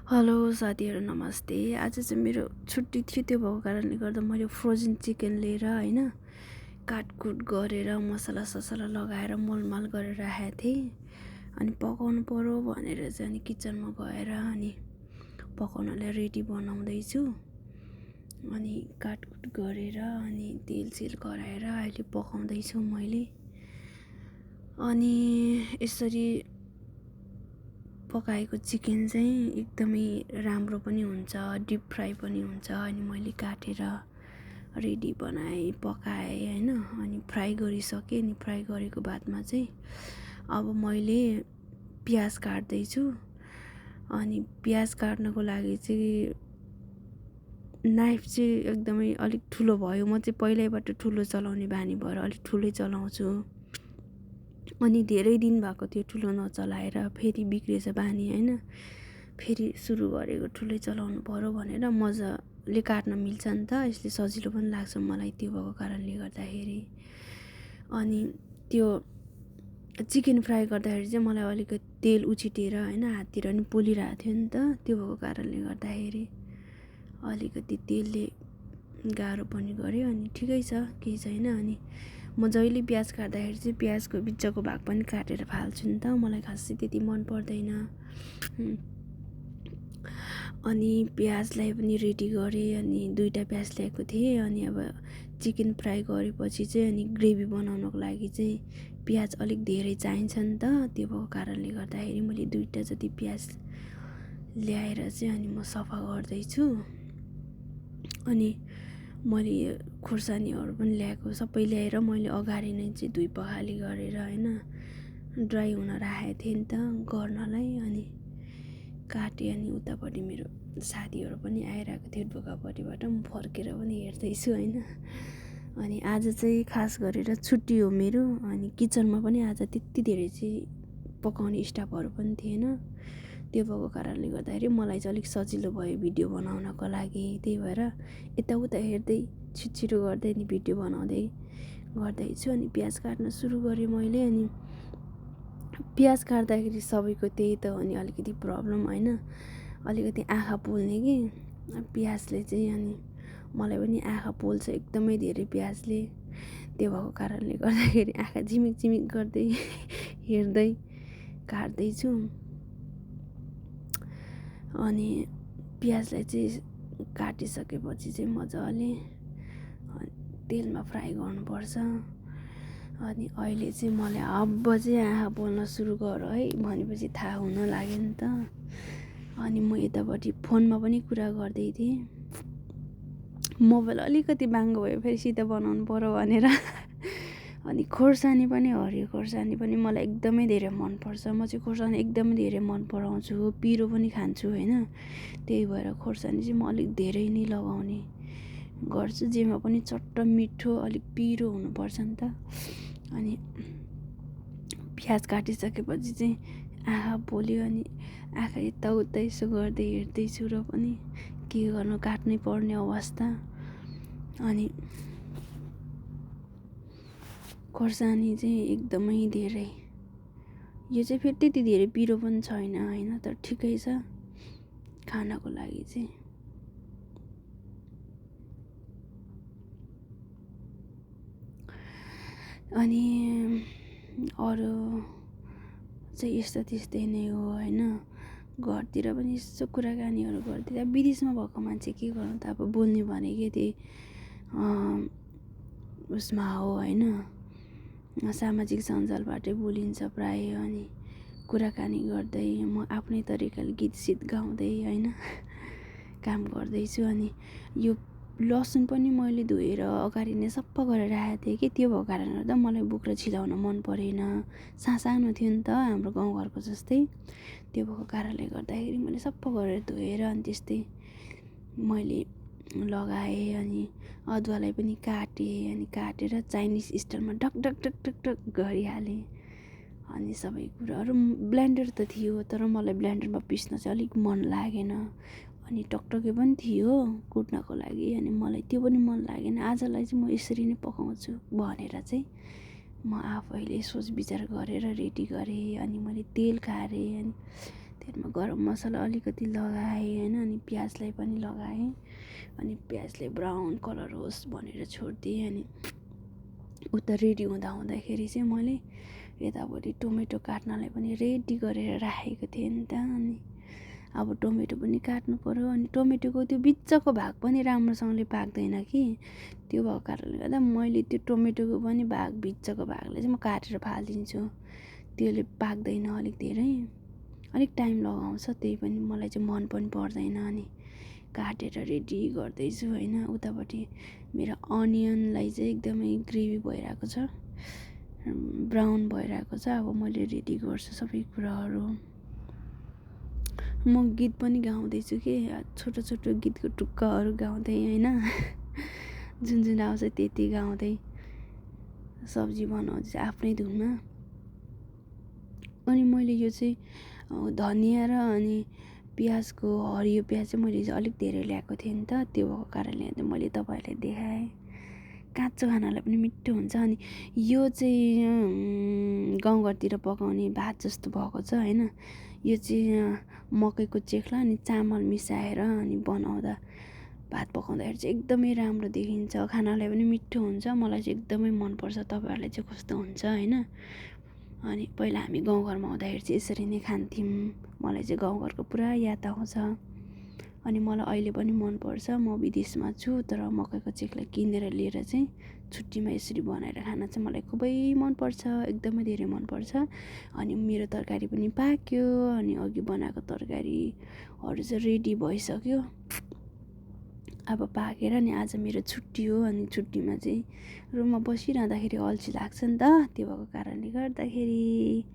Hello साथीहरू नमस्ते। आज चाहिँ मेरो छुट्टी थियो, त्यो भएको कारणले गर्दा मैले फ्रोजन चिकन लिएर होइन काटकुट गरेर मसला ससला लगाएर मोलमाल गरेर राखेको थिएँ। अनि पकाउनु पर्यो भनेर चाहिँ अनि किचनमा गएर अनि पकाउनलाई रेडी बनाउँदैछु। अनि काटकुट गरेर अनि तेल गराएर अहिले पकाउँदैछु मैले। अनि यसरी पकाएको चिकन चाहिँ एकदमै राम्रो पनि हुन्छ, डिप फ्राई पनि हुन्छ। अनि मैले काटेर रेडी बनाएँ, पकाएँ होइन। अनि फ्राई गरिसकेँ। अनि फ्राई गरेको बादमा चाहिँ अब मैले प्याज काट्दैछु। अनि प्याज काट्नको लागि चाहिँ नाइफ चाहिँ एकदमै अलिक ठुलो भयो। म चाहिँ पहिल्यैबाट ठुलो चलाउने बानी भएर अलिक ठुलै चलाउँछु। अनि धेरै दिन भएको थियो ठुलो नचलाएर, फेरि बिग्रेछ बानी होइन। फेरि सुरु गरेको ठुलै चलाउनु पर्यो भनेर मजाले काट्न मिल्छ नि त, यसले सजिलो पनि लाग्छ मलाई त्यो भएको कारणले गर्दाखेरि। अनि त्यो चिकन फ्राई गर्दाखेरि चाहिँ मलाई अलिकति तेल उछिटेर होइन हाततिर पनि पोलिरहेको थियो नि त, त्यो भएको कारणले गर्दाखेरि अलिकति तेलले गाह्रो पनि गर्यो। अनि ठिकै छ, केही छैन। अनि म जहिले प्याज काट्दाखेरि चाहिँ प्याजको बिचको भाग पनि काटेर फाल्छु नि त, मलाई खासै त्यति मन पर्दैन। अनि प्याजलाई पनि रेडी गरेँ। अनि 2टा प्याज ल्याएको थिएँ। अनि अब चिकन फ्राई गरेपछि चाहिँ अनि ग्रेभी बनाउनको लागि चाहिँ प्याज अलिक धेरै चाहिन्छ नि त, त्यो भएको कारणले गर्दाखेरि मैले 2टा जति प्याज ल्याएर चाहिँ अनि म सफा गर्दैछु। अनि मैले खुर्सानीहरू पनि ल्याएको, सबै ल्याएर मैले अगाडि नै चाहिँ धुइ पखाली गरेर होइन ड्राई हुन राखेको थिएँ नि त गर्नलाई। अनि काटेँ। अनि उतापट्टि मेरो साथीहरू पनि आइरहेको थियो ढोकापट्टिबाट, म फर्केर पनि हेर्दैछु होइन। अनि आज चाहिँ खास गरेर छुट्टी हो मेरो। अनि किचनमा पनि आज त्यति धेरै चाहिँ पकाउने स्टाफहरू पनि थिएन, त्यो भएको कारणले गर्दाखेरि मलाई चाहिँ अलिक सजिलो भयो भिडियो बनाउनको लागि। त्यही भएर यताउता हेर्दै छिटो गर्दै अनि भिडियो बनाउँदै गर्दैछु। अनि प्याज काट्न सुरु गरेँ मैले। अनि प्याज काट्दाखेरि सबैको त्यही त हो नि, अलिकति प्रब्लम होइन, अलिकति आँखा पोल्ने कि प्याजले चाहिँ। अनि मलाई पनि आँखा पोल्छ एकदमै धेरै प्याजले, त्यो भएको कारणले गर्दाखेरि आँखा झिमिक झिमिक गर्दै हेर्दै काट्दैछु। अनि प्याजलाई चाहिँ काटिसकेपछि चाहिँ मजाले तेलमा फ्राई गर्नुपर्छ। अनि अहिले चाहिँ मलाई अब चाहिँ आँखा पोल्न सुरु गर है भनेपछि थाहा हुन लाग्यो नि त। अनि म यतापट्टि फोनमा पनि कुरा गर्दै थिएँ, मोबाइल अलिकति बाङ्गो भयो फेरि सिधा बनाउनु पर्यो भनेर। अनि खोर्सानी पनि, हरियो खोर्सानी पनि मलाई एकदमै धेरै मनपर्छ। म चाहिँ खोर्सानी एकदमै धेरै मन पराउँछु, पिरो पनि खान्छु होइन। त्यही भएर खोर्सानी चाहिँ म अलिक धेरै नै लगाउने गर्छु। जेमा पनि चट्ट मिठो अलिक पिरो हुनुपर्छ नि त। अनि प्याज काटिसकेपछि चाहिँ आँखा पोल्यो। अनि आँखा यताउता यसो गर्दै हेर्दैछु र पनि के गर्नु, काट्नै पर्ने अवस्था। अनि खोर्सानी चाहिँ एकदमै धेरै, यो चाहिँ फेरि त्यति धेरै पिरो पनि छैन होइन, तर ठिकै छ खानको लागि चाहिँ। अनि अरू चाहिँ यस्तो त्यस्तै नै हो होइन। घरतिर पनि यसो कुराकानीहरू गर्दै, अब विदेशमा भएको मान्छे के गर्नु त, अब बोल्ने भनेकै त्यही उसमा हो होइन, सामाजिक सञ्जालबाटै बोलिन्छ प्रायः। अनि कुराकानी गर्दै म आफ्नै तरिकाले गीत सित गाउँदै होइन काम गर्दैछु। अनि यो लसुन पनि मैले धोएर अगाडि नै सफा गरेर राखेको थिएँ कि, त्यो भएको कारणले गर्दा मलाई बोक्रा छिलाउन मन परेन। सानो थियो नि त हाम्रो गाउँघरको जस्तै, त्यो भएको कारणले गर्दाखेरि मैले सफा गरेर धोएर अनि त्यस्तै मैले लगाएँ। अनि अदुवालाई पनि काटेँ। अनि काटेर चाइनिज स्टाइलमा ढक ढक ढक ढक ढक गरिहालेँ। अनि सबै कुराहरू ब्लेन्डर त थियो, तर मलाई ब्लेन्डरमा पिस्न चाहिँ अलिक मन लागेन। अनि टकटके पनि थियो कुट्नको लागि, अनि मलाई त्यो पनि मन लागेन। आजलाई चाहिँ म यसरी नै पकाउँछु भनेर चाहिँ म आफैले सोच विचार गरेर रेडी गरेँ। अनि मैले तेल खारेँ। अनि त्यसमा गरम मसला अलिकति लगाएँ होइन, अनि प्याजलाई पनि लगाएँ, अनि प्याजले ब्राउन कलर होस् भनेर छोडिदिएँ। अनि उता रेडी हुँदाखेरि चाहिँ मैले यतापट्टि टोमेटो काट्नलाई पनि रेडी गरेर राखेको थिएँ नि त। अनि अब टोमेटो पनि काट्नु पऱ्यो, अनि टोमेटोको त्यो बिचको भाग पनि राम्रोसँगले पाक्दैन कि, त्यो भएको कारणले गर्दा मैले त्यो टोमेटोको पनि भाग बिचको भागलाई चाहिँ म काटेर फालिदिन्छु। त्यसले पाक्दैन, अलिक टाइम लगाउँछ, त्यही पनि मलाई चाहिँ मन पनि पर्दैन। अनि काटेर रेडी गर्दैछु होइन। उतापट्टि मेरो अनियनलाई चाहिँ एकदमै ग्रेभी भइरहेको छ, ब्राउन भइरहेको छ। अब मैले रेडी गर्छु सबै कुराहरू। म गीत पनि गाउँदैछु कि, छोटो छोटो गीतको टुक्काहरू गाउँदै होइन, जुन जुन आउँछ त्यति गाउँदै सब्जी बनाउँदैछु आफ्नै धुनमा। अनि मैले यो चाहिँ धनियाँ र अनि प्याजको हरियो प्याज चाहिँ मैले अलिक धेरै ल्याएको थिएँ नि त, त्यो भएको कारणले मैले तपाईँहरूलाई देखाएँ। काँचो खानालाई पनि मिठो हुन्छ। अनि यो चाहिँ गाउँघरतिर पकाउने भात जस्तो भएको छ होइन। यो चाहिँ मकैको चेख्ला अनि चामल मिसाएर अनि बनाउँदा भात पकाउँदाखेरि चाहिँ एकदमै राम्रो देखिन्छ, खानालाई पनि मिठो हुन्छ। मलाई चाहिँ एकदमै मनपर्छ, तपाईँहरूलाई चाहिँ कस्तो हुन्छ होइन। अनि पहिला हामी गाउँघरमा हुँदाखेरि चाहिँ यसरी नै खान्थ्यौँ। मलाई चाहिँ गाउँघरको पुरा याद आउँछ। अनि मलाई अहिले पनि मनपर्छ। म विदेशमा छु तर मकैको चेख्ला किनेर लिएर चाहिँ छुट्टीमा यसरी बनाएर खान चाहिँ मलाई खुबै मनपर्छ, एकदमै धेरै मनपर्छ। अनि मेरो तरकारी पनि पाक्यो, अनि अघि बनाएको तरकारीहरू चाहिँ रेडी भइसक्यो। अब पाकेर नि आज मेरो छुट्टी हो, अनि छुट्टीमा चाहिँ रुममा बसिरहँदाखेरि अल्छी लाग्छ नि त, त्यो भएको कारणले गर्दाखेरि